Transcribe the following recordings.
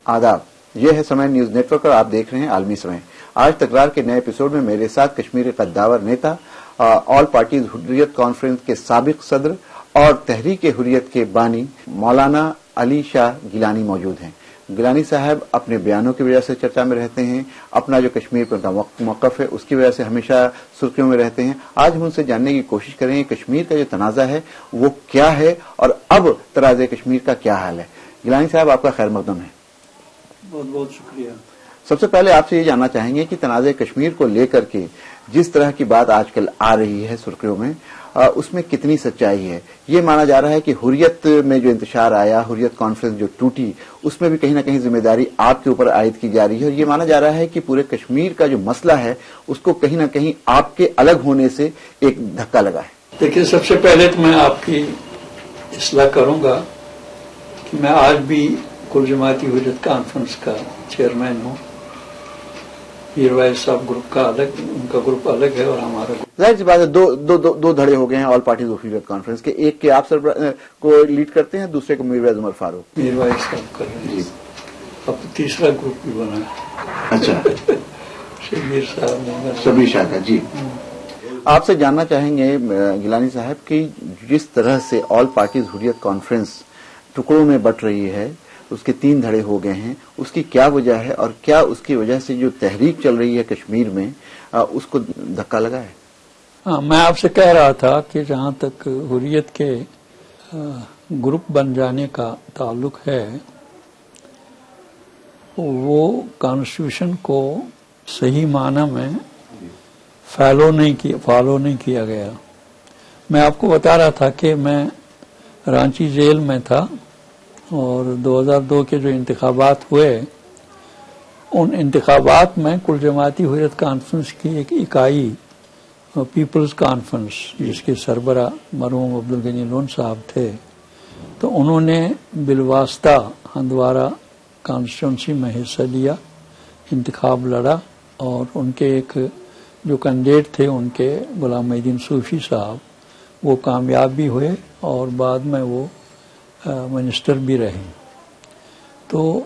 आदाब, ये है समय न्यूज नेटवर्क और आप देख रहे हैं आलमी समय। आज तकरार के नए एपिसोड में मेरे साथ कश्मीरी कद्दावर नेता, ऑल पार्टीज हुर्रियत कॉन्फ्रेंस के साबिक सदर और तहरीक हुर्रियत के बानी मौलाना अली शाह गिलानी मौजूद हैं। गिलानी साहब अपने बयानों की वजह से चर्चा में रहते हैं, अपना जो कश्मीर पर उनका मौक़िफ़ है उसकी वजह से हमेशा सुर्खियों में रहते हैं। आज हम उनसे जानने की कोशिश करेंगे कश्मीर का जो तनाज़ा है वो क्या है और अब तराज़े कश्मीर का क्या हाल है। गिलानी साहब, आपका खैर मक़दम है। बहुत बहुत शुक्रिया। सबसे पहले आपसे ये जानना चाहेंगे कि तनाज़े कश्मीर को लेकर के जिस तरह की बात आजकल आ रही है सुर्खियों में, उसमें कितनी सच्चाई है। ये माना जा रहा है कि हुर्रियत में जो इंतशार आया, हुर्रियत कॉन्फ्रेंस जो टूटी, उसमें भी कहीं ना कहीं जिम्मेदारी आपके ऊपर आयद की जा रही है और ये माना जा रहा है कि पूरे कश्मीर का जो मसला है उसको कहीं ना कहीं आपके अलग होने से एक धक्का लगा है। देखिए, सबसे पहले तो मैं आपकी इस्लाह करूंगा कि मैं आज भी कुल जमाती हुर्रियत कॉन्फ्रेंस का चेयरमैन हूँ। मीरवाइज साहब ग्रुप का अलग, उनका ग्रुप अलग है और हमारा ग्रुप। जाहिर सी बात है, दो धड़े हो गए हैं ऑल पार्टीज हुर्रियत कॉन्फ्रेंस के। एक के आप को लीड करते हैं, दूसरे को मीरवाइज उमर फारूक। मीरवाइज साहब कर रहे हैं। अब तीसरा ग्रुप भी बना है। अच्छा। शबीर साहब, शबीर शाह का। जी, आपसे जानना चाहेंगे गिलानी साहब कि जिस तरह से ऑल पार्टीज हुर्रियत कॉन्फ्रेंस टुकड़ों में बट रही है, उसके 3 धड़े हो गए हैं, उसकी क्या वजह है और क्या उसकी वजह से जो तहरीक चल रही है कश्मीर में उसको धक्का लगा है? हाँ, मैं आपसे कह रहा था कि जहाँ तक हुर्रियत के ग्रुप बन जाने का ताल्लुक है, वो कॉन्स्टिट्यूशन को सही माना में फॉलो नहीं किया गया। मैं आपको बता रहा था कि मैं रांची जेल में था और 2002 के जो इंतखाबात हुए, उन इंतखाबात में कुल जमाती हुर्रियत कॉन्फ्रेंस की एक इकाई पीपल्स कॉन्फ्रेंस, जिसके सरबरा मरहूम अब्दुल गनी लोन साहब थे, तो उन्होंने बिलवास्ता हंदवारा कॉन्स्टिट्यूंसी में हिस्सा लिया, इंतखाब लड़ा और उनके एक जो कैंडिडेट थे उनके गुलाम मोहद्दीन सूफी साहब, वो कामयाब भी हुए और बाद में वो मिनिस्टर भी रहे। तो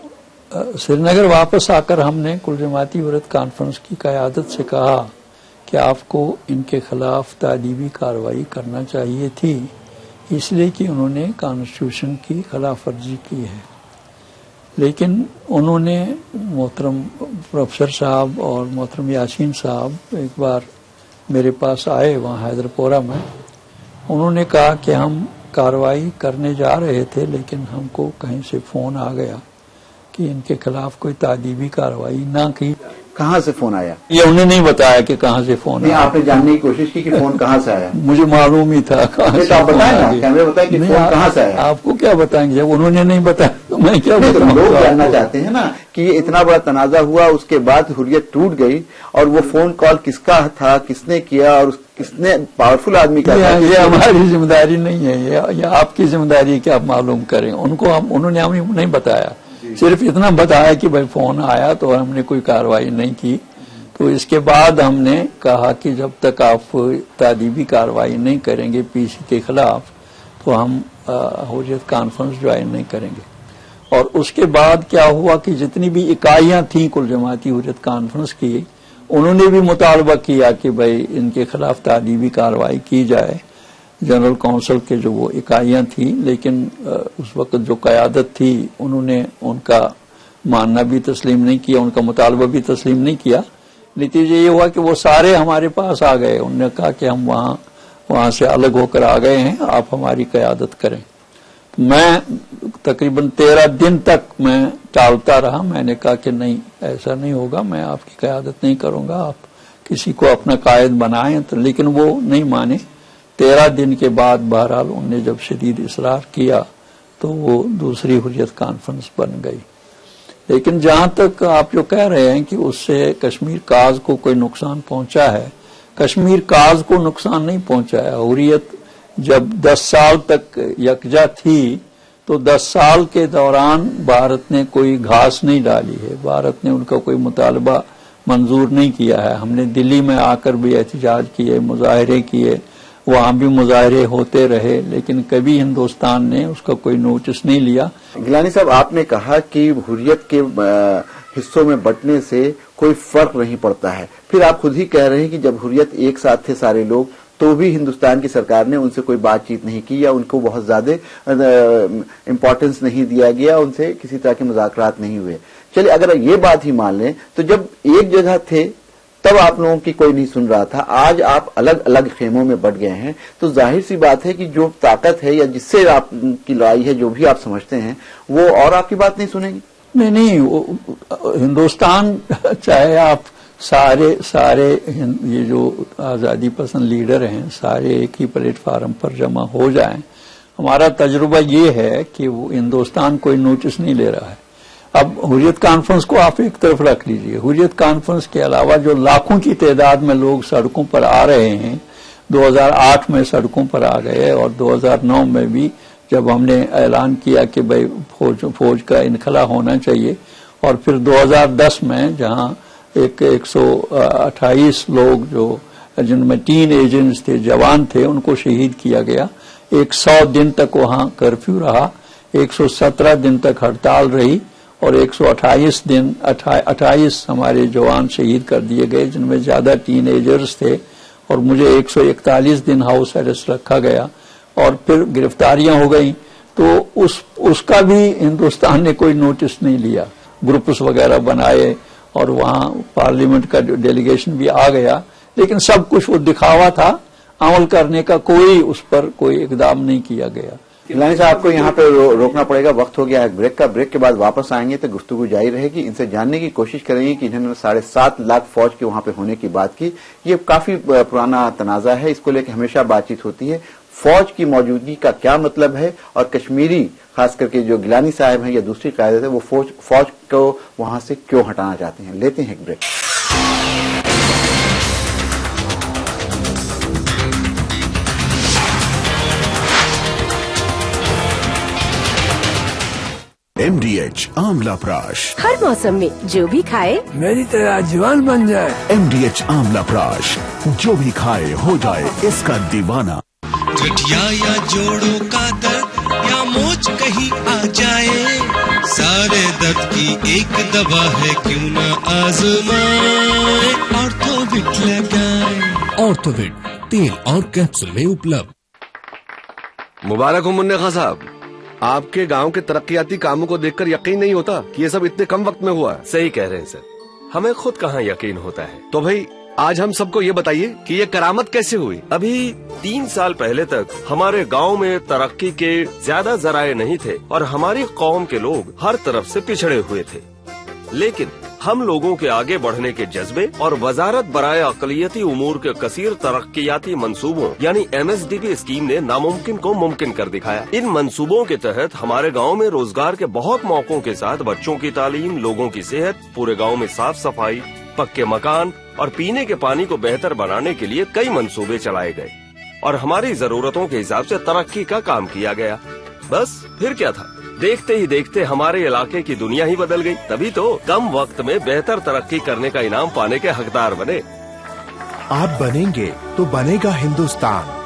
श्रीनगर वापस आकर हमने कुल जमाती हुर्रियत कॉन्फ्रेंस की क़यादत से कहा कि आपको इनके खिलाफ तादीबी कार्रवाई करना चाहिए थी, इसलिए कि उन्होंने कॉन्स्टिट्यूशन की खिलाफ वर्जी की है। लेकिन उन्होंने मोहतरम प्रोफेसर साहब और मोहतरम यासीन साहब एक बार मेरे पास आए वहाँ हैदरपुरा में। उन्होंने कहा कि हम कार्रवाई करने जा रहे थे, लेकिन हमको कहीं से फोन आ गया कि इनके खिलाफ कोई तादीबी कार्रवाई ना की। कहाँ से फोन आया? ये उन्हें नहीं बताया कि कहाँ से फोन आया। आपने जानने की कोशिश की कि फोन कहाँ से आया? मुझे मालूम ही था कहाँ से। आप बताएं ना, कैमरे बताएं कि फोन कहाँ से आया? आपको क्या बताएंगे, जब उन्होंने नहीं बताया तो मैं क्या बताऊं? लोग जानना चाहते हैं ना कि ये इतना बड़ा तनाजा हुआ, उसके बाद हुर्रियत टूट गई और वो फोन कॉल किसका था, किसने किया और किसने पावरफुल आदमी का था? ये हमारी जिम्मेदारी नहीं है, ये आपकी जिम्मेदारी है कि आप मालूम करें। उन्होंने हमें नहीं बताया, सिर्फ इतना बताया कि भाई फोन आया, तो हमने कोई कार्रवाई नहीं की। तो इसके बाद हमने कहा कि जब तक आप तादीबी कार्रवाई नहीं करेंगे पीसी के खिलाफ, तो हम हुर्रियत कॉन्फ्रेंस ज्वाइन नहीं करेंगे। और उसके बाद क्या हुआ कि जितनी भी इकाइयां थीं कुल जमाती हुर्रियत कॉन्फ्रेंस की, उन्होंने भी मुतालबा किया कि भाई इनके खिलाफ तादीबी कार्रवाई की जाए। जनरल काउंसिल के जो वो इकाइयां थी, लेकिन उस वक्त जो क़यादत थी उन्होंने उनका मानना भी तस्लीम नहीं किया, उनका मुतालबा भी तस्लीम नहीं किया। नतीजा ये हुआ कि वो सारे हमारे पास आ गए। उन्होंने कहा कि हम वहां से अलग होकर आ गए हैं, आप हमारी क़यादत करें। मैं तकरीबन 13 दिन तक मैं टालता रहा। मैंने कहा कि नहीं, ऐसा नहीं होगा, मैं आपकी क़यादत नहीं करूंगा, आप किसी को अपना कायद बनाएं। तो लेकिन वो नहीं माने। 13 दिन के बाद बहरहाल उन्होंने जब शदीद इसरार किया तो वो दूसरी हुर्रियत कॉन्फ्रेंस बन गई। लेकिन जहां तक आप जो कह रहे हैं कि उससे कश्मीर काज को कोई नुकसान पहुंचा है, कश्मीर काज को नुकसान नहीं पहुंचा है। हुर्रियत जब 10 साल तक यकजा थी तो 10 साल के दौरान भारत ने कोई घास नहीं डाली है, भारत ने उनका कोई मुतालबा मंजूर नहीं किया है। हमने दिल्ली में आकर भी एहतजाज किए, मुजाहरे किए, वहाँ भी मुजाहरे होते रहे, लेकिन कभी हिंदुस्तान ने उसका कोई नोटिस नहीं लिया। गिलानी साहब, आपने कहा कि हुर्रियत के हिस्सों में बंटने से कोई फर्क नहीं पड़ता है, फिर आप खुद ही कह रहे हैं कि जब हुर्रियत एक साथ थे सारे लोग तो भी हिंदुस्तान की सरकार ने उनसे कोई बातचीत नहीं की या उनको बहुत ज्यादा इम्पोर्टेंस नहीं दिया गया, उनसे किसी तरह के मुज़ाकरात नहीं हुए। चलिए, अगर ये बात ही मान लें तो जब एक जगह थे तब आप लोगों की कोई नहीं सुन रहा था, आज आप अलग अलग खेमों में बट गए हैं, तो जाहिर सी बात है कि जो ताकत है या जिससे आपकी लड़ाई है, जो भी आप समझते हैं, वो और आपकी बात नहीं सुनेंगी। नहीं, हिंदुस्तान चाहे आप सारे ये जो आजादी पसंद लीडर हैं सारे एक ही प्लेटफार्म पर जमा हो जाएं, हमारा तजुर्बा ये है कि वो हिंदुस्तान कोई नोटिस नहीं ले रहा है। अब हुर्रियत कॉन्फ्रेंस को आप एक तरफ रख लीजिए, हुर्रियत कॉन्फ्रेंस के अलावा जो लाखों की तादाद में लोग सड़कों पर आ रहे हैं, 2008 में सड़कों पर आ गए और 2009 में भी जब हमने ऐलान किया कि भाई फौज का इनखला होना चाहिए, और फिर 2010 में जहां 128 लोग जो जिनमें टीन एजेंट्स थे, जवान थे, उनको शहीद किया गया। 100 दिन तक वहां कर्फ्यू रहा, 117 दिन तक हड़ताल रही और 128 हमारे जवान शहीद कर दिए गए, जिनमें ज्यादा टीन एजर्स थे, और मुझे 141 दिन हाउस अरेस्ट रखा गया और फिर गिरफ्तारियां हो गई। तो उसका भी हिंदुस्तान ने कोई नोटिस नहीं लिया। ग्रुप्स वगैरह बनाए और वहां पार्लियामेंट का डेलीगेशन भी आ गया, लेकिन सब कुछ वो दिखावा था, अमल करने का उस पर कोई इकदाम नहीं किया गया। गिलानी साहब, आपको यहाँ पे रोकना पड़ेगा, वक्त हो गया है ब्रेक का। ब्रेक के बाद वापस आएंगे तो गुफ्तगू जारी रहेगी। इनसे जानने की कोशिश करेंगे कि इन्होंने 7.5 लाख फौज के वहां पे होने की बात की। ये काफी पुराना तनाजा है, इसको लेकर हमेशा बातचीत होती है। फौज की मौजूदगी का क्या मतलब है, और कश्मीरी खास करके जो गिलानी साहब हैं या दूसरी कायदत है, वो फौज को वहां से क्यों हटाना चाहते हैं। लेते हैं एक ब्रेक। MDH आंवला प्राश, हर मौसम में जो भी खाए मेरी तरह जवान बन जाए। MDH आंवला प्राश, जो भी खाए हो जाए इसका दीवाना। गठिया या जोड़ों का दर्द या मोच कहीं आ जाए, सारे दर्द की एक दवा है, क्यों ना आजमाए ऑर्थोविट लगाए। ऑर्थोविट तेल और कैप्सूल में उपलब्ध। मुबारक हो मुन्ने खां साहब, आपके गांव के तरक्याती कामों को देखकर यकीन नहीं होता कि ये सब इतने कम वक्त में हुआ। सही कह रहे हैं सर, हमें खुद कहाँ यकीन होता है। तो भाई आज हम सबको ये बताइए कि ये करामत कैसे हुई। अभी 3 साल पहले तक हमारे गांव में तरक्की के ज्यादा जराए नहीं थे और हमारी कौम के लोग हर तरफ से पिछड़े हुए थे, लेकिन हम लोगों के आगे बढ़ने के जज्बे और वजारत बराए अकलियती उमूर के कसीर तरक्कियाती मंसूबों यानी MSDP स्कीम ने नामुमकिन को मुमकिन कर दिखाया। इन मंसूबों के तहत हमारे गांव में रोजगार के बहुत मौकों के साथ बच्चों की तालीम, लोगों की सेहत, पूरे गांव में साफ सफाई, पक्के मकान और पीने के पानी को बेहतर बनाने के लिए कई मंसूबे चलाए गए और हमारी जरूरतों के हिसाब से तरक्की का काम किया गया। बस फिर क्या था, देखते ही देखते हमारे इलाके की दुनिया ही बदल गई। तभी तो कम वक्त में बेहतर तरक्की करने का इनाम पाने के हकदार बने। आप बनेंगे तो बनेगा हिंदुस्तान।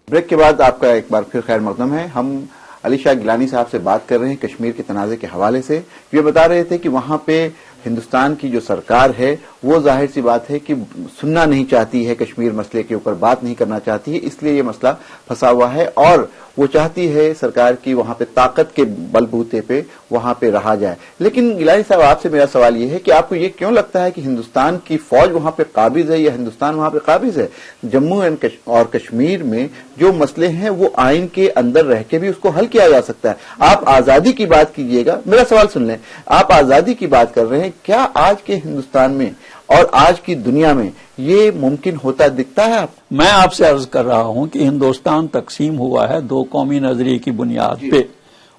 ब्रेक के बाद आपका एक बार फिर खैर मकदम है। हम अली शाह गिलानी साहब से बात कर रहे हैं कश्मीर के तनाज़े के हवाले से। ये बता रहे थे कि वहां पे हिंदुस्तान की जो सरकार है वो जाहिर सी बात है कि सुनना नहीं चाहती है, कश्मीर मसले के ऊपर बात नहीं करना चाहती है, इसलिए ये मसला फंसा हुआ है और वो चाहती है सरकार की वहां पे ताकत के बलबूते पे वहां पे रहा जाए। लेकिन गिलानी साहब, आपसे मेरा सवाल ये है कि आपको ये क्यों लगता है कि हिंदुस्तान की फौज वहां पे काबिज है या हिंदुस्तान वहां पे काबिज है? जम्मू और कश्मीर में जो मसले हैं वो आइन के अंदर रह के भी उसको हल किया जा सकता है। आप आजादी की बात कीजिएगा, मेरा सवाल सुन लें, आप आजादी की बात कर रहे हैं, क्या आज के हिंदुस्तान में और आज की दुनिया में ये मुमकिन होता दिखता है आप? मैं आपसे अर्ज कर रहा हूं कि हिंदुस्तान तकसीम हुआ है 2 कौमी नजरिए की बुनियाद पे,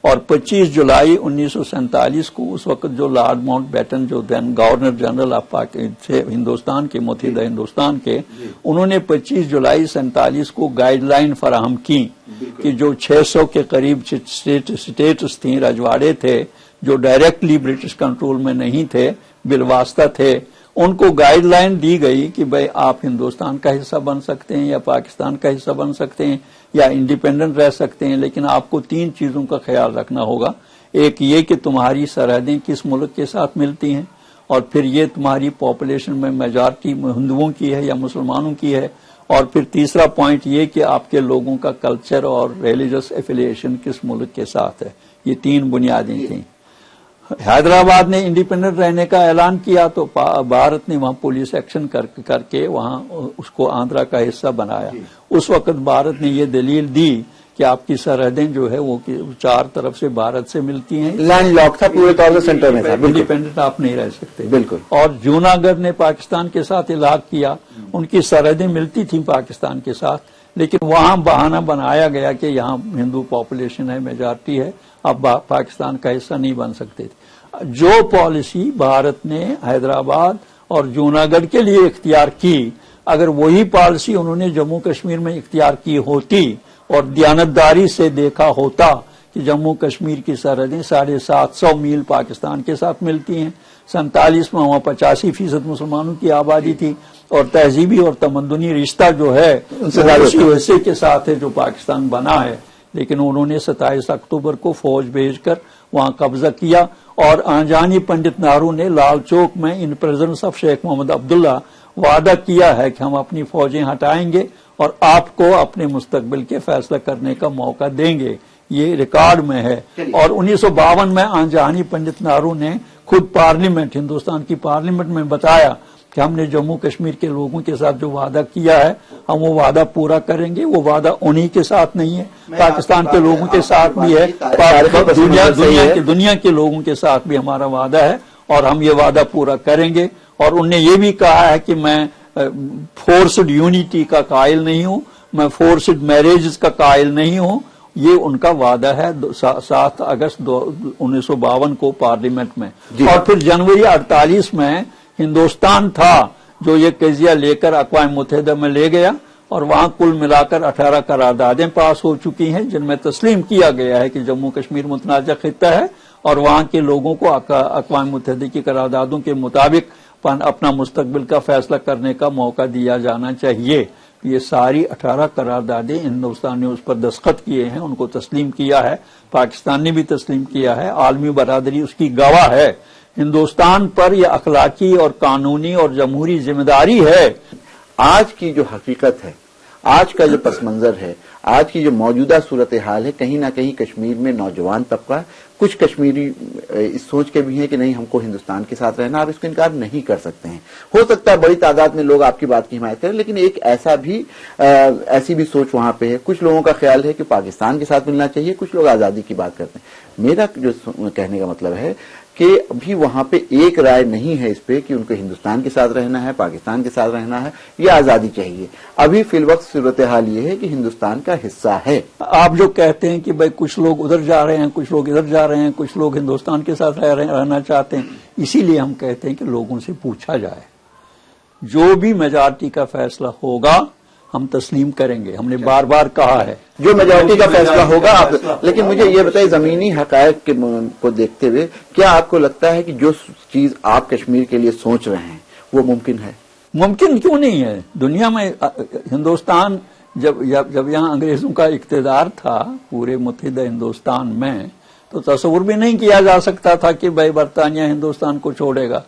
اور 25 جولائی 1947 کو اس وقت جو لارڈ ماؤنٹ بیٹن جو دین گورنر جنرل آف ہندوستان کے متحدہ ہندوستان کے، انہوں نے 25 جولائی 47 کو گائیڈ لائن فراہم کی کہ جو 600 کے قریب اسٹیٹس تھیں، رجواڑے تھے جو ڈائریکٹلی برٹش کنٹرول میں نہیں تھے، بالواسطہ تھے، ان کو گائیڈ لائن دی گئی کہ بھئی آپ ہندوستان کا حصہ بن سکتے ہیں یا پاکستان کا حصہ بن سکتے ہیں یا انڈیپینڈنٹ رہ سکتے ہیں، لیکن آپ کو 3 چیزوں کا خیال رکھنا ہوگا۔ ایک یہ کہ تمہاری سرحدیں کس ملک کے ساتھ ملتی ہیں، اور پھر یہ تمہاری پاپولیشن میں میجارٹی ہندوؤں کی ہے یا مسلمانوں کی ہے، اور پھر تیسرا پوائنٹ یہ کہ آپ کے لوگوں کا کلچر اور ریلیجس ایفیلیشن کس ملک کے ساتھ ہے۔ یہ 3 بنیادیں تھیں۔ حیدرآباد نے انڈیپینڈنٹ رہنے کا اعلان کیا تو بھارت نے وہاں پولیس ایکشن کر کے وہاں اس کو آندھرا کا حصہ بنایا۔ اس وقت بھارت نے یہ دلیل دی کہ آپ کی سرحدیں جو ہے وہ 4 طرف سے بھارت سے ملتی ہیں، لینڈ لاک تھا، پورے طور سے سینٹر میں تھا، انڈیپینڈنٹ آپ نہیں رہ سکتے۔ بالکل۔ اور جوناگڑھ نے پاکستان کے ساتھ الحاق کیا، ان کی سرحدیں ملتی تھیں پاکستان کے ساتھ، لیکن وہاں بہانہ بنایا گیا کہ یہاں ہندو پاپولیشن ہے، میجارٹی ہے، اب پاکستان کا حصہ نہیں بن سکتے تھے۔ جو پالیسی بھارت نے حیدرآباد اور جوناگڑھ کے لیے اختیار کی، اگر وہی پالیسی انہوں نے جموں کشمیر میں اختیار کی ہوتی اور دیانتداری سے دیکھا ہوتا کہ جموں کشمیر کی سرحدیں 750 میل پاکستان کے ساتھ ملتی ہیں، 47 میں وہاں 85% مسلمانوں کی آبادی تھی، اور تہذیبی اور تمدنی رشتہ جو ہے اسی حصے کے ساتھ ہے جو پاکستان بنا ہے، لیکن انہوں نے 27 اکتوبر کو فوج بھیج کر وہاں قبضہ کیا، اور آنجانی پنڈت نہرو نے لال چوک میں ان پریزنس آف شیخ محمد عبداللہ وعدہ کیا ہے کہ ہم اپنی فوجیں ہٹائیں گے اور آپ کو اپنے مستقبل کے فیصلہ کرنے کا موقع دیں گے، یہ ریکارڈ میں ہے۔ اور 1952 میں آنجانی پنڈت نہرو نے خود پارلیمنٹ، ہندوستان کی پارلیمنٹ میں بتایا کہ ہم نے جموں کشمیر کے لوگوں کے ساتھ جو وعدہ کیا ہے ہم وہ وعدہ پورا کریں گے۔ وہ وعدہ انہی کے ساتھ نہیں ہے، پاکستان کے لوگوں کے ساتھ بھی ہے، دنیا کے لوگوں کے ساتھ بھی ہمارا وعدہ ہے، اور ہم یہ وعدہ پورا کریں گے۔ اور انہوں نے یہ بھی کہا ہے کہ میں فورسڈ یونٹی کا قائل نہیں ہوں، میں فورسڈ میرجز کا قائل نہیں ہوں، یہ ان کا وعدہ ہے 7 اگست 1952 کو پارلیمنٹ میں۔ اور پھر جنوری 48 میں ہندوستان تھا جو یہ قضیہ لے کر اقوام متحدہ میں لے گیا، اور وہاں کل ملا کر 18 قراردادیں پاس ہو چکی ہیں جن میں تسلیم کیا گیا ہے کہ جموں کشمیر متنازع خطہ ہے اور وہاں کے لوگوں کو اقوام متحدہ کی قراردادوں کے مطابق اپنا مستقبل کا فیصلہ کرنے کا موقع دیا جانا چاہیے۔ یہ ساری 18 قراردادیں ہندوستان نے اس پر دستخط کیے ہیں، ان کو تسلیم کیا ہے، پاکستان نے بھی تسلیم کیا ہے، عالمی برادری اس کی گواہ ہے۔ ہندوستان پر یہ اخلاقی اور قانونی اور جمہوری ذمہ داری ہے۔ آج کی جو حقیقت ہے، آج کا جو پس منظر ہے، آج کی جو موجودہ صورتحال ہے، کہیں نہ کہیں کشمیر میں نوجوان طبقہ، کچھ کشمیری اس سوچ کے بھی ہیں کہ نہیں ہم کو ہندوستان کے ساتھ رہنا، آپ اس کو انکار نہیں کر سکتے ہیں۔ ہو سکتا ہے بڑی تعداد میں لوگ آپ کی بات کی حمایت کریں، لیکن ایک ایسی بھی سوچ وہاں پہ ہے۔ کچھ لوگوں کا خیال ہے کہ پاکستان کے ساتھ ملنا چاہیے، کچھ لوگ آزادی کی بات کرتے ہیں۔ میرا جو کہنے کا مطلب ہے کہ ابھی وہاں پہ ایک رائے نہیں ہے اس پہ کہ ان کو ہندوستان کے ساتھ رہنا ہے، پاکستان کے ساتھ رہنا ہے یا آزادی چاہیے۔ ابھی فی الوقت صورتحال یہ ہے کہ ہندوستان کا حصہ ہے۔ آپ جو کہتے ہیں کہ بھائی کچھ لوگ ادھر جا رہے ہیں، کچھ لوگ ادھر جا رہے ہیں، کچھ لوگ ہندوستان کے ساتھ رہنا چاہتے ہیں، اسی لیے ہم کہتے ہیں کہ لوگوں سے پوچھا جائے، جو بھی میجارٹی کا فیصلہ ہوگا ہم تسلیم کریں گے۔ ہم نے بار بار کہا ہے جو میجورٹی کا فیصلہ ہوگا لیکن مجھے یہ بتائیے زمینی حقائق کو دیکھتے ہوئے کیا آپ کو لگتا ہے کہ جو چیز آپ کشمیر کے لیے سوچ رہے ہیں وہ ممکن ہے؟ ممکن کیوں نہیں ہے؟ دنیا میں ہندوستان جب یہاں انگریزوں کا اقتدار تھا پورے متحدہ ہندوستان میں، تو تصور بھی نہیں کیا جا سکتا تھا کہ بھائی برطانیہ ہندوستان کو چھوڑے گا،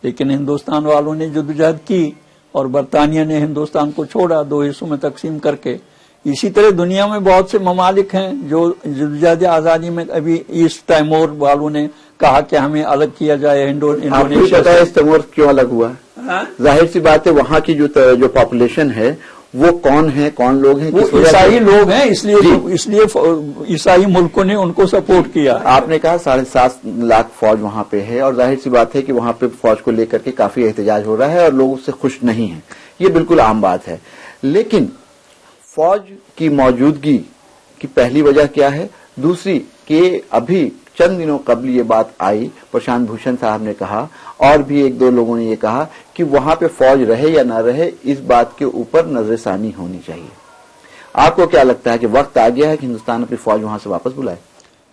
لیکن ہندوستان والوں نے جدوجہد کی اور برطانیہ نے ہندوستان کو چھوڑا 2 حصوں میں تقسیم کر کے۔ اسی طرح دنیا میں بہت سے ممالک ہیں جو جدوجہد آزادی میں، ابھی ایسٹ تیمور والوں نے کہا کہ ہمیں الگ کیا جائے انڈونیشیا سے۔ ایسٹ تیمور کیوں الگ ہوا؟ ظاہر سی بات ہے وہاں کی جو پاپولیشن ہے وہ کون ہے، کون لوگ ہیں؟ عیسائی لوگ ہیں، اس لیے عیسائی ملکوں نے ان کو سپورٹ کیا۔ آپ نے کہا 7.5 لاکھ فوج وہاں پہ ہے، اور ظاہر سی بات ہے کہ وہاں پہ فوج کو لے کر کے کافی احتجاج ہو رہا ہے اور لوگ اس سے خوش نہیں ہیں، یہ بالکل عام بات ہے۔ لیکن فوج کی موجودگی کی پہلی وجہ کیا ہے؟ दूसरी कि अभी चंद दिनों कबल ये बात आई, प्रशांत भूषण साहब ने कहा और भी एक दो लोगों ने ये कहा कि वहां पे फौज रहे या ना रहे इस बात के ऊपर नजरसानी होनी चाहिए। आपको क्या लगता है कि वक्त आ गया है कि हिंदुस्तान अपनी फौज वहां से वापस बुलाए?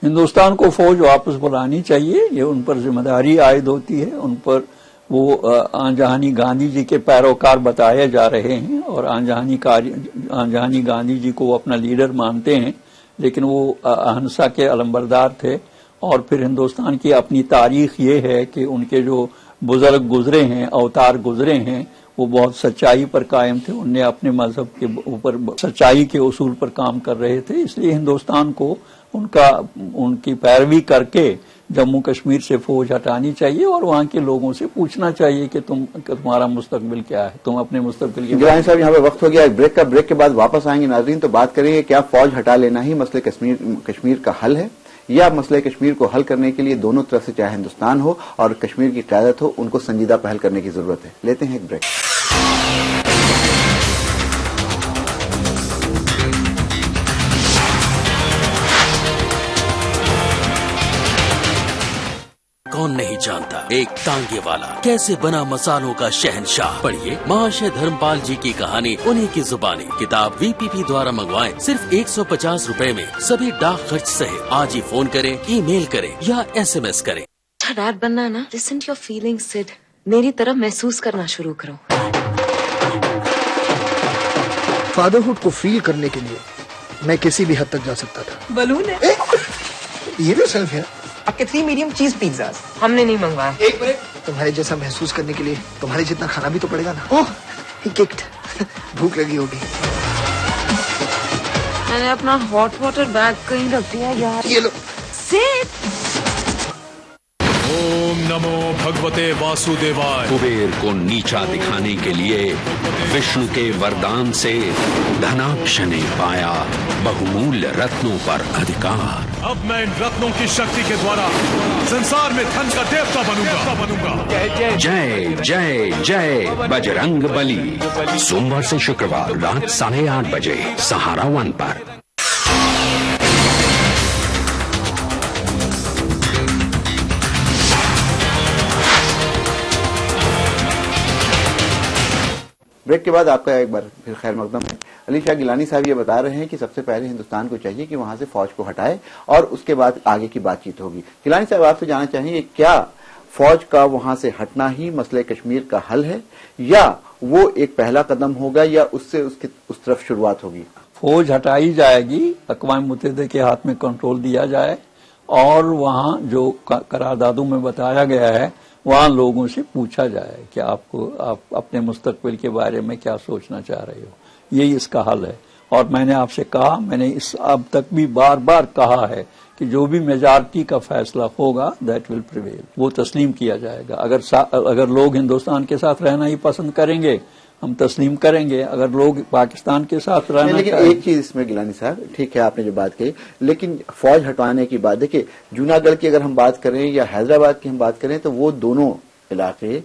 हिंदुस्तान को फौज वापस बुलानी चाहिए, ये उन पर जिम्मेदारी आयद होती है। उन पर वो आंजहानी गांधी जी के पैरोकार बताए जा रहे हैं और आंजहानी गांधी जी को वो अपना लीडर मानते हैं, लेकिन वो अहिंसा के अलंबरदार थे। और फिर हिंदुस्तान की अपनी तारीख ये है कि उनके जो बुजुर्ग गुजरे हैं, अवतार गुजरे हैं, वो बहुत सच्चाई पर कायम थे। उनने अपने मजहब के ऊपर सच्चाई के उसूल पर काम कर रहे थे। इसलिए हिंदुस्तान को उनकी पैरवी करके जम्मू कश्मीर से फौज हटानी चाहिए और वहां के लोगों से पूछना चाहिए कि तुम्हारा मुस्तकबिल क्या है, तुम अपने मुस्तकबिल के। गिलानी साहब, यहाँ पे वक्त हो गया एक ब्रेक का। ब्रेक के बाद वापस आएंगे नाज़रीन, तो बात करेंगे क्या फौज हटा लेना ही मसले कश्मीर का हल है या मसले कश्मीर को हल करने के लिए दोनों तरफ से चाहे हिंदुस्तान हो और कश्मीर की क़यादत हो, उनको संजीदा पहल करने की जरूरत है। लेते हैं एक ब्रेक। कौन नहीं जानता एक टांगे वाला कैसे बना मसालों का शहंशाह। पढ़िए महाशय धर्मपाल जी की कहानी उन्हीं की जुबानी। किताब VPP द्वारा मंगवाएं सिर्फ 150 रुपए में, सभी डाक खर्च सहित। आज ही फोन करें, ईमेल करें या SMS करें। डैड बनना है ना, listen to your feelings Sid, मेरी तरफ महसूस करना शुरू करो। फादरहुड को फील करने के लिए मैं किसी भी हद तक जा सकता था। बलून है ये भी सेल्फ है। आपके 3 मीडियम चीज पिज्जा हमने नहीं मंगवाया। एक मिनट, तुम्हारे जैसा महसूस करने के लिए तुम्हारे जितना खाना भी तो पड़ेगा ना। ओह किक्ड, भूख लगी होगी। मैंने अपना हॉट वाटर बैग कहीं रख दिया यार। ये लो। ओम नमो भगवते वासुदेवाय। कुबेर को नीचा दिखाने के लिए विष्णु के वरदान से धनाक्ष ने पाया बहुमूल्य रत्नों पर अधिकार। अब मैं इन रत्नों की शक्ति के द्वारा संसार में धन का देवता बनूंगा। जय जय जय बजरंग बली। सोमवार से शुक्रवार रात 8:30 बजे सहारा 1 पर। ब्रेक के बाद आपका एक बार फिर खैर मकदम है। अली शाह गिलानी साहब ये बता रहे हैं कि सबसे पहले हिंदुस्तान को चाहिए कि वहां से फौज को हटाए और उसके बाद आगे की बातचीत होगी। गिलानी साहब, आपसे जानना चाहेंगे क्या फौज का वहां से हटना ही मसले कश्मीर का हल है या वो एक पहला कदम होगा या उससे उस तरफ शुरुआत होगी? फौज हटाई जाएगी, अक़वाम मुत्तहिदा के हाथ में कंट्रोल दिया जाए और वहां जो करारदादों में बताया गया है वहां लोगों से पूछा जाए कि आप अपने मुस्तकबिल के बारे में क्या सोचना चाह रहे हो। यही इसका हल है। और मैंने आपसे कहा, मैंने इस अब तक भी बार बार कहा है कि जो भी मेजॉरिटी का फैसला होगा दैट विल प्रिवेल, वो तस्लीम किया जाएगा। अगर लोग हिंदुस्तान के साथ रहना ही पसंद करेंगे हम तस्लीम करेंगे, अगर लोग पाकिस्तान के साथ रहना। लेकिन एक चीज इसमें गिलानी साहब, ठीक है आपने जो बात कही, लेकिन फौज हटवाने की बात देखिए, जूनागढ़ की अगर हम बात करें या हैदराबाद की हम बात करें तो वो दोनों इलाके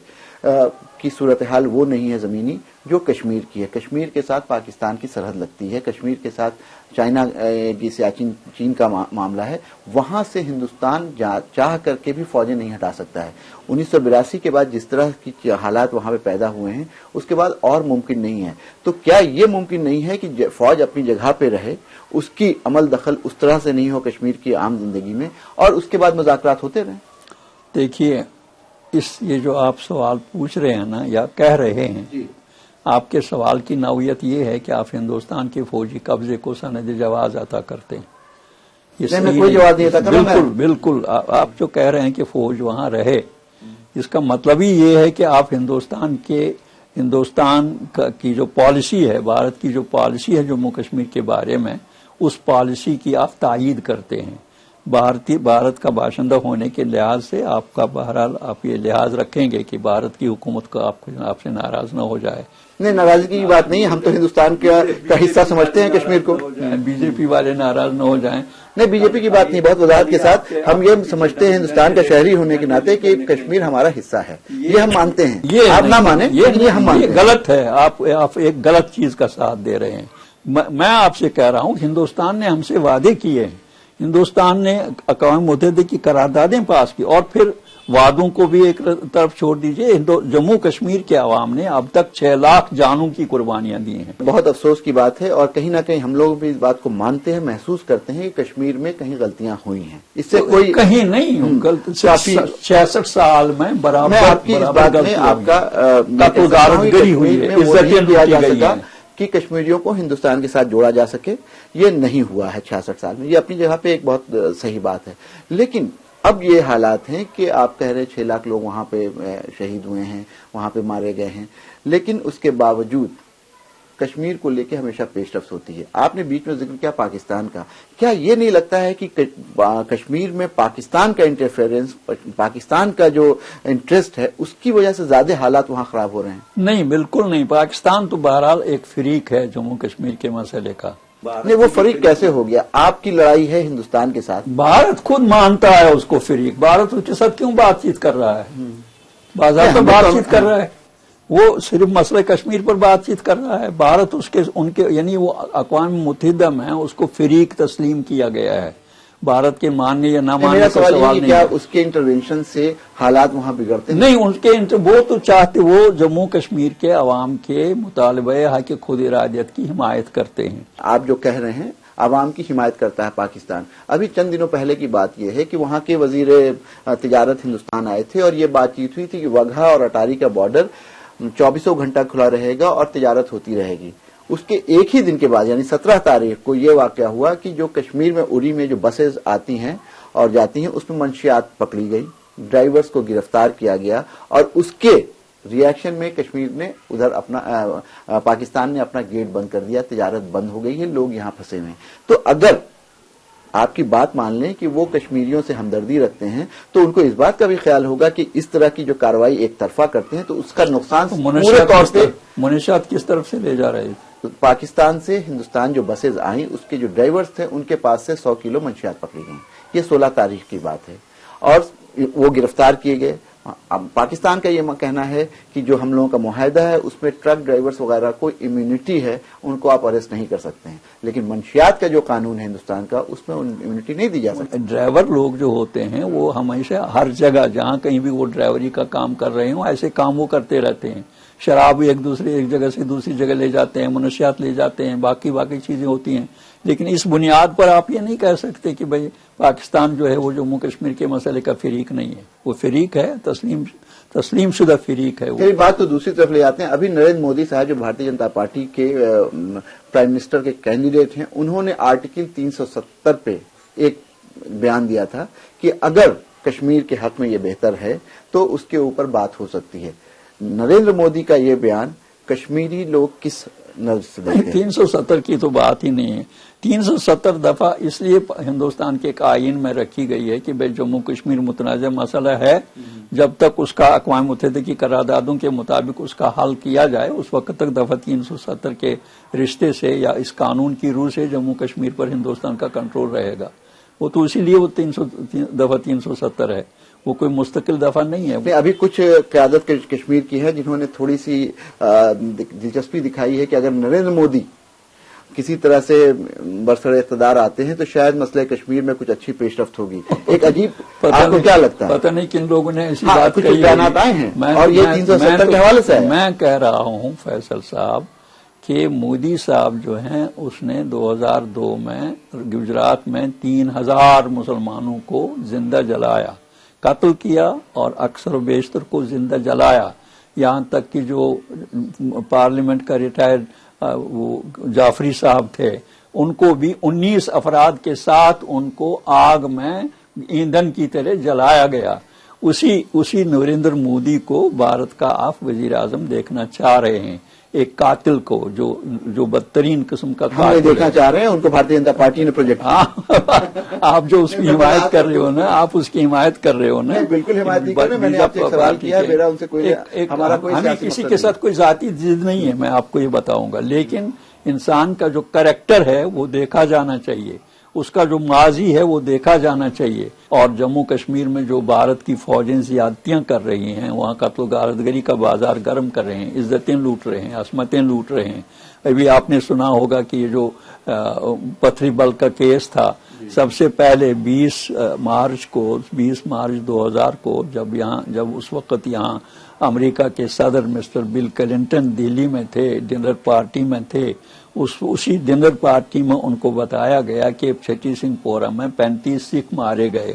की सूरत हाल वो नहीं है जमीनी जो कश्मीर की है। कश्मीर के साथ पाकिस्तान की सरहद लगती है, कश्मीर के साथ चाइना की सियाचिन चीन का मामला है। वहां से हिंदुस्तान चाह करके भी फौजें नहीं हटा सकता है। 1982 के बाद जिस तरह की हालात वहां पे पैदा हुए हैं उसके बाद और मुमकिन नहीं है। तो क्या ये मुमकिन नहीं है कि फौज अपनी जगह पे रहे, उसकी अमल दखल उस तरह से नहीं हो कश्मीर की आम जिंदगी में और उसके बाद मुज़ाकरात होते रहे? देखिए, ये जो आप सवाल पूछ रहे हैं ना या कह रहे हैं जी, आपके सवाल की नौयत ये है कि आप हिंदुस्तान के फौजी कब्जे को सनद जवाज अता करते हैं। मैं कोई जवाब नहीं देता। बिल्कुल आप जो कह रहे हैं कि फौज वहां रहे, इसका मतलब ही ये है कि आप हिंदुस्तान की जो पॉलिसी है, भारत की जो पॉलिसी है जम्मू कश्मीर के बारे में, उस पॉलिसी की आप तायीद करते हैं। भारत का बाशिंदा होने के लिहाज से आपका बहरहाल आप ये लिहाज रखेंगे कि भारत की हुकूमत को आपसे नाराज न हो जाए। नहीं, नाराजगी की बात नहीं है, हम तो हिंदुस्तान का हिस्सा समझते हैं कश्मीर को। बीजेपी वाले नाराज न हो जाएं। नहीं, बीजेपी की बात नहीं, बहुत वजाहत के साथ हम ये समझते हैं हिंदुस्तान का शहरी होने के नाते कि कश्मीर हमारा हिस्सा है, ये हम मानते हैं। ये आप ना माने, ये हम मानते हैं। गलत है, आप एक गलत चीज का साथ दे रहे हैं। मैं आपसे कह रहा हूं हिंदुस्तान ने हमसे वादे किए हैं, हिंदुस्तान ने अक़वाम मुत्तहिदा की करारदादें पास की और फिर वादों को भी एक तरफ छोड़ दीजिए, जम्मू कश्मीर के अवाम ने अब तक 6 लाख जानों की कुर्बानियां दी हैं। बहुत अफसोस की बात है और कहीं ना कहीं हम लोग भी इस बात को मानते हैं, महसूस करते हैं कि कश्मीर में कहीं गलतियां हुई हैं। इससे तो कोई कहीं नहीं गलती, 66 साल में बराबर आपकी इस बात में आपका कत्लगारतगरी हुई है, इज्जतें किया जा लूटी गई सका हैं। कि कश्मीरियों को हिंदुस्तान के साथ जोड़ा जा सके, ये नहीं हुआ है 66 साल में। ये अपनी जगह पे एक बहुत सही बात है, लेकिन अब ये हालात हैं कि आप कह रहे 6 लाख लोग वहां पे शहीद हुए हैं, वहां पे मारे गए हैं, लेकिन उसके बावजूद कश्मीर को लेकर हमेशा पेशरफ्त होती है। आपने बीच में जिक्र किया पाकिस्तान का, क्या ये नहीं लगता है कि कश्मीर में पाकिस्तान का इंटरफेरेंस, पाकिस्तान का जो इंटरेस्ट है, उसकी वजह से ज्यादा हालात वहां खराब हो रहे हैं? नहीं, बिल्कुल नहीं। पाकिस्तान तो बहरहाल एक फरीक है जम्मू कश्मीर के मसले का। नहीं, वो फरीक कैसे हो गया? आपकी लड़ाई है हिंदुस्तान के साथ, भारत खुद मानता है उसको फरीक। भारत उसके साथ क्यों बातचीत कर रहा है? बाजार तो बातचीत कर रहा है, वो सिर्फ मसले कश्मीर पर बातचीत कर रहा है। भारत उसके उनके यानी वो अक़वाम मुत्तहिदा में उसको फरीक तस्लीम किया गया है। भारत के मानने या ना मानने का सवाल नहीं। क्या उसके इंटरवेंशन से हालात वहां बिगड़ते नहीं? उनके वो तो चाहते, वो जम्मू कश्मीर के अवाम के मुतालबे है कि खुद इरादियत की हिमायत करते हैं। आप जो कह रहे हैं आवाम की हिमायत करता है पाकिस्तान। अभी चंद दिनों पहले की बात यह है कि वहां के वजीर तिजारत हिंदुस्तान आए थे और ये बातचीत हुई थी कि वाघा और अटारी का बॉर्डर 24 घंटा खुला रहेगा और तिजारत होती रहेगी। उसके एक ही दिन के बाद यानी 17 तारीख को यह वाकया हुआ कि जो कश्मीर में उरी में जो बसेज आती हैं और जाती हैं उसमें मंशियात पकड़ी गई, ड्राइवर्स को गिरफ्तार किया गया और उसके रिएक्शन में कश्मीर ने उधर अपना पाकिस्तान ने अपना गेट बंद कर दिया, तिजारत बंद हो गई है, लोग यहां फंसे हुए हैं। तो अगर आपकी बात मान लें कि वो कश्मीरियों से हमदर्दी रखते हैं तो उनको इस बात का भी ख्याल होगा कि इस तरह की जो कार्रवाई एक तरफा करते हैं तो उसका नुकसान पूरे तौर पे मुनीशात किस तरफ से ले जा रहे हैं? तो पाकिस्तान से हिंदुस्तान जो बसेज आई उसके जो ड्राइवर्स थे उनके पास से 100 किलो मंशियात पकड़ी गई। ये 16 तारीख की बात है और वो गिरफ्तार किए गए। अब पाकिस्तान का ये कहना है कि जो हम लोगों का मुआहदा है उसमें ट्रक ड्राइवर्स वगैरह को इम्यूनिटी है, उनको आप अरेस्ट नहीं कर सकते हैं, लेकिन मंशियात का जो कानून है हिंदुस्तान का उसमें इम्यूनिटी नहीं दी जा सकती। ड्राइवर लोग जो होते हैं वो हमेशा हर जगह जहां कहीं भी वो ड्राइवरी का काम कर रहे हो ऐसे काम वो करते रहते हैं। शराब एक जगह से दूसरी जगह ले जाते हैं, मनुष्यात ले जाते हैं, बाकी चीजें होती हैं। लेकिन इस बुनियाद पर आप ये नहीं कह सकते कि भाई पाकिस्तान जो है वो जम्मू कश्मीर के मसले का फरीक नहीं है। वो फरीक है, तस्लीम शुदा फरीक है। वो बात तो दूसरी तरफ ले आते हैं। अभी नरेंद्र मोदी साहब जो भारतीय जनता पार्टी के प्राइम मिनिस्टर के कैंडिडेट हैं, उन्होंने आर्टिकल 370 पे एक बयान दिया था कि अगर कश्मीर के हक में ये बेहतर है तो उसके ऊपर बात हो सकती है। नरेंद्र मोदी का ये बयान कश्मीरी लोग किस नजर से देखते हैं? 370 की तो बात ही नहीं है। 370 दफा इसलिए हिंदुस्तान के एक आइन में रखी गई है कि भाई जम्मू कश्मीर मुतनाज़ मसला है, जब तक उसका अक़वाम मुत्तहिदा की करारदादों के मुताबिक उसका हल किया जाए उस वक्त तक दफा 370 के रिश्ते से या इस कानून की रूह से जम्मू कश्मीर पर हिंदुस्तान का कंट्रोल रहेगा। वो तो इसीलिए वो 370 है, वो कोई मुस्तकिल दफा नहीं है। अभी कुछ क़यादत कश्मीर की है जिन्होंने थोड़ी सी दिलचस्पी दिखाई है कि अगर नरेंद्र मोदी किसी तरह से बरसर इक़्तिदार आते हैं तो शायद मसले कश्मीर में कुछ अच्छी पेशरफ्त होगी। एक अजीब, आपको क्या लगता है? पता नहीं किन लोगों ने ऐसी बात कुछ कही बयानात आए हैं और ये 370 के हवाले से है। मैं कह रहा हूं फैसल साहब कि मोदी साहब जो हैं उसने 2002 में गुजरात में 3000 मुसलमानों को जिंदा जलाया, कत्ल किया और अक्सर बेशतर को जिंदा जलाया। यहाँ तक कि जो पार्लियामेंट का रिटायर्ड वो जाफरी साहब थे उनको भी 19 अफराद के साथ उनको आग में ईंधन की तरह जलाया गया। उसी नरेंद्र मोदी को भारत का आप वजीर आजम देखना चाह रहे हैं, एक कातिल को जो बदतरीन किस्म का कातिल देखना चाह रहे हैं। उनको भारतीय जनता पार्टी ने प्रोजेक्ट आप जो उसकी हिमायत कर रहे हो ना, आप उसकी हिमायत कर रहे हो ना। बिल्कुल हिमायत नहीं कर रहे, मैंने आपसे सवाल किया है, मेरा उनसे कोई हमारा कोई हमें किसी के साथ कोई जाती जिद नहीं है, मैं आपको ये बताऊंगा। लेकिन इंसान का जो कैरेक्टर है वो देखा जाना चाहिए। اس کا جو ماضی ہے وہ دیکھا جانا چاہیے. اور جموں کشمیر میں جو بھارت کی فوجیں زیادتیاں کر رہی ہیں، وہاں قتل و غارتگری کا بازار گرم کر رہے ہیں، عزتیں لوٹ رہے ہیں، عصمتیں لوٹ رہے ہیں. ابھی آپ نے سنا ہوگا کہ یہ جو پتھری بل کا کیس تھا، سب سے پہلے 20 مارچ 2000 کو جب اس وقت یہاں امریکہ کے صدر مسٹر بل کلنٹن دلی میں تھے، ڈنر پارٹی میں تھے، اسی ڈنر پارٹی میں ان کو بتایا گیا کہ چھٹی سنگھ پورہ میں 35 سکھ مارے گئے.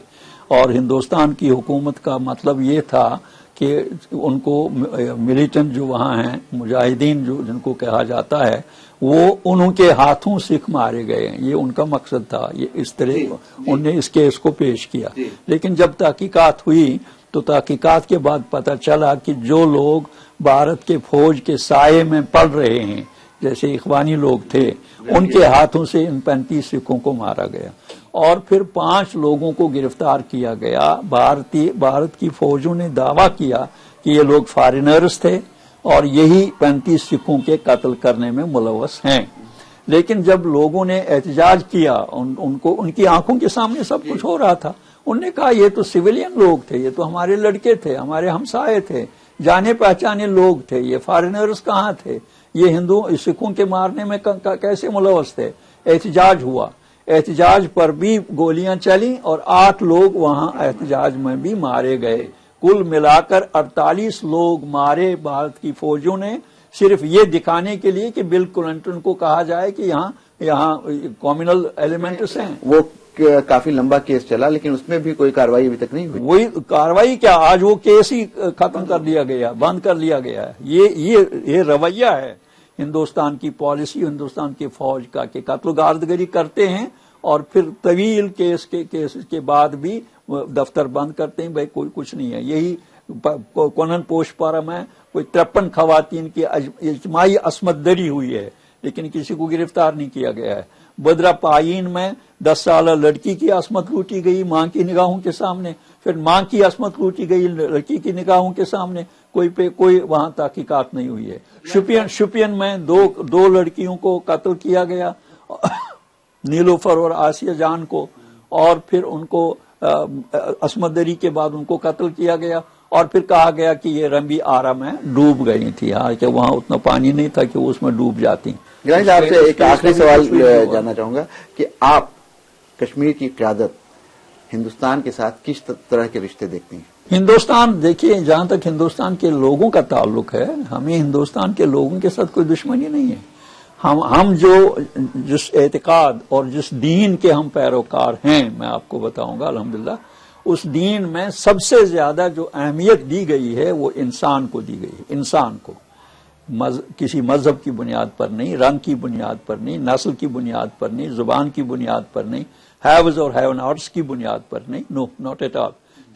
اور ہندوستان کی حکومت کا مطلب یہ تھا کہ ان کو ملیٹنٹ جو وہاں ہیں، مجاہدین جو جن کو کہا جاتا ہے، وہ انہوں کے ہاتھوں سکھ مارے گئے ہیں. یہ ان کا مقصد تھا. یہ اس طرح انہوں نے اس کیس کو پیش کیا. لیکن جب تحقیقات ہوئی تو تحقیقات کے بعد پتہ چلا کہ جو لوگ بھارت کے فوج کے سائے میں پڑ رہے ہیں، جیسے اخوانی لوگ تھے، ان کے ہاتھوں سے ان 35 سکھوں کو مارا گیا. اور پھر 5 لوگوں کو گرفتار کیا گیا. بھارت کی فوجوں نے دعویٰ کیا کہ یہ لوگ فارینرز تھے اور یہی 35 سکھوں کے قتل کرنے میں ملوث ہیں. لیکن جب لوگوں نے احتجاج کیا، ان کی آنکھوں کے سامنے سب کچھ ہو رہا تھا، انہوں نے کہا یہ تو سویلین لوگ تھے، یہ تو ہمارے لڑکے تھے، ہمارے ہمسائے تھے، جانے پہچانے لوگ تھے، یہ فارینرز کہاں تھے، یہ سکھوں کے مارنے میں کیسے ملوث تھے. احتجاج ہوا. احتجاج پر بھی گولیاں چلیں اور 8 لوگ وہاں احتجاج میں بھی مارے گئے. کل ملا کر 48 لوگ مارے بھارت کی فوجوں نے، صرف یہ دکھانے کے لیے کہ بل کلنٹن کو کہا جائے کہ یہاں کمیونل ایلیمنٹس ہیں. وہ کافی لمبا کیس چلا، لیکن اس میں بھی کوئی کارروائی ابھی تک نہیں ہوئی. وہی کارروائی کیا، آج وہ کیس ہی ختم کر دیا گیا، بند کر لیا گیا ہے. یہ رویہ ہے ہندوستان کی پالیسی، ہندوستان کی فوج کا، کہ قتل و غارتگری کرتے ہیں اور پھر طویل کیس کے بعد بھی دفتر بند کرتے ہیں. بھائی کوئی کچھ نہیں ہے. یہی کونن پوش پارا میں کوئی 53 خواتین کی اجتماعی عصمت دری ہوئی ہے، لیکن کسی کو گرفتار نہیں کیا گیا ہے. بدرا پائین میں 10 سالہ لڑکی کی عصمت لوٹی گئی ماں کی نگاہوں کے سامنے، پھر ماں کی عصمت لوٹی گئی لڑکی کی نگاہوں کے سامنے. کوئی وہاں تحقیقات نہیں ہوئی ہے. شپین میں دو لڑکیوں کو قتل کیا گیا، نیلوفر اور آسیہ جان کو، اور پھر ان کو عصمت دری کے بعد ان کو قتل کیا گیا. اور پھر کہا گیا کہ یہ رمبی آرا میں ڈوب گئی تھی، کہ وہاں اتنا پانی نہیں تھا کہ وہ اس میں ڈوب جاتی. گرانی صاحب سے ایک آخری سوال جاننا چاہوں گا کہ آپ کشمیر کی قیادت ہندوستان کے ساتھ کس طرح کے رشتے دیکھتی ہیں؟ ہندوستان، دیکھیے جہاں تک ہندوستان کے لوگوں کا تعلق ہے، ہمیں ہندوستان کے لوگوں کے ساتھ کوئی دشمنی نہیں ہے. ہم جس اعتقاد اور جس دین کے ہم پیروکار ہیں، میں آپ کو بتاؤں گا الحمدللہ، اس دین میں سب سے زیادہ جو اہمیت دی گئی ہے وہ انسان کو دی گئی ہے. انسان کو کسی مذہب کی بنیاد پر نہیں، رنگ کی بنیاد پر نہیں، نسل کی بنیاد پر نہیں، زبان کی بنیاد پر نہیں، ہیوز اور ہیو ناٹس کی بنیاد پر نہیں. نو، ناٹ ایٹ آل.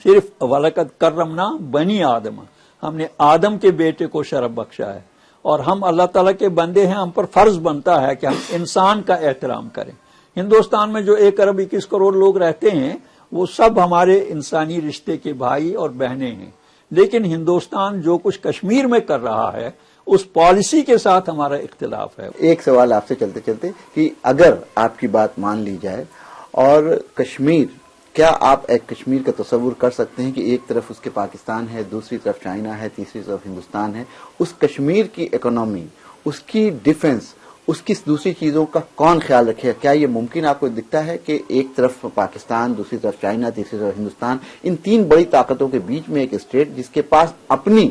صرف وَلَقَدْ كَرَّمْنَا بنی آدم، ہم نے آدم کے بیٹے کو شرف بخشا ہے، اور ہم اللہ تعالیٰ کے بندے ہیں. ہم پر فرض بنتا ہے کہ ہم انسان کا احترام کریں. ہندوستان میں جو 1 ارب 21 کروڑ لوگ رہتے ہیں وہ سب ہمارے انسانی رشتے کے بھائی اور بہنیں ہیں. لیکن ہندوستان جو کچھ کشمیر میں کر رہا ہے اس پالیسی کے ساتھ ہمارا اختلاف ہے. ایک سوال آپ سے چلتے چلتے کہ اگر آپ کی بات مان لی جائے اور کشمیر، کیا آپ ایک کشمیر کا تصور کر سکتے ہیں کہ ایک طرف اس کے پاکستان ہے، دوسری طرف چائنا ہے، تیسری طرف ہندوستان ہے، اس کشمیر کی اکنامی، اس کی ڈیفنس، اس کی دوسری چیزوں کا کون خیال رکھے گا؟ کیا یہ ممکن آپ کو دکھتا ہے کہ ایک طرف پاکستان، دوسری طرف چائنا، تیسری طرف ہندوستان، ان 3 بڑی طاقتوں کے بیچ میں ایک اسٹیٹ جس کے پاس اپنی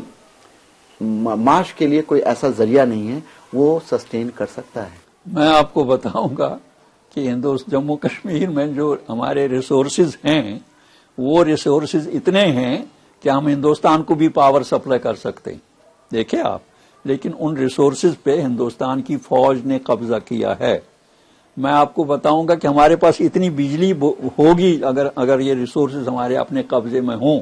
معاش کے لیے کوئی ایسا ذریعہ نہیں ہے، وہ سسٹین کر سکتا ہے؟ میں آپ کو بتاؤں گا کہ جموں کشمیر میں جو ہمارے ریسورسز ہیں وہ ریسورسز اتنے ہیں کہ ہم ہندوستان کو بھی پاور سپلائی کر سکتے ہیں. دیکھیں آپ، لیکن ان ریسورسز پہ ہندوستان کی فوج نے قبضہ کیا ہے. میں آپ کو بتاؤں گا کہ ہمارے پاس اتنی بجلی ہوگی اگر یہ ریسورسز ہمارے اپنے قبضے میں ہوں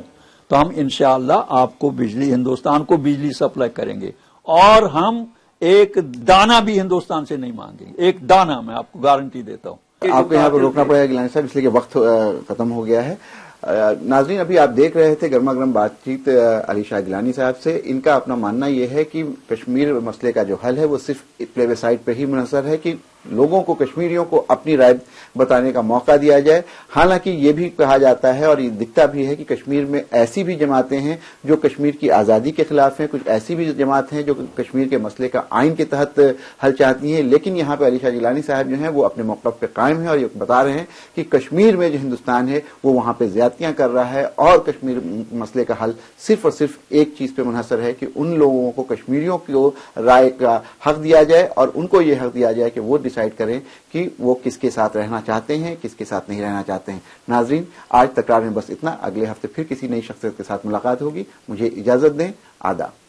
تو ہم انشاءاللہ آپ کو ہندوستان کو بجلی سپلائی کریں گے، اور ہم ایک دانہ بھی ہندوستان سے نہیں مانگیں گے. ایک دانہ، میں آپ کو گارنٹی دیتا ہوں. آپ کو یہاں پہ روکنا پڑے گا گیلانی صاحب، اس لیے کہ وقت ختم ہو گیا ہے. ناظرین، ابھی آپ دیکھ رہے تھے گرما گرم بات چیت علی شاہ گیلانی صاحب سے. ان کا اپنا ماننا یہ ہے کہ کشمیر مسئلے کا جو حل ہے وہ صرف پلیبیسائٹ پہ ہی منحصر ہے کہ लोगों को, कश्मीरियों को अपनी राय बताने का मौका दिया जाए। हालांकि ये भी कहा जाता है और ये दिखता भी है कि कश्मीर में ऐसी भी जमातें हैं जो कश्मीर की आज़ादी के खिलाफ हैं, कुछ ऐसी भी जमात हैं जो कश्मीर के मसले का आइन के तहत हल चाहती हैं। लेकिन यहाँ पे अली शाह जिलानी साहब जो हैं वो अपने मौक़िफ़ पे कायम हैं और ये बता रहे हैं कि कश्मीर में जो हिंदुस्तान है वो वहाँ पे ज़्यादतियाँ कर रहा है और कश्मीर मसले का हल सिर्फ और सिर्फ एक चीज़ पे मुनहसर है कि उन लोगों को, कश्मीरियों को राय का हक दिया जाए और उनको ये हक दिया जाए कि वो डिसाइड करें कि वो किसके साथ रहना चाहते हैं, किसके साथ नहीं रहना चाहते हैं। नाजरीन, आज तकरार में बस इतना। अगले हफ्ते फिर किसी नई शख्सियत के साथ मुलाकात होगी। मुझे इजाजत दें। आदाब।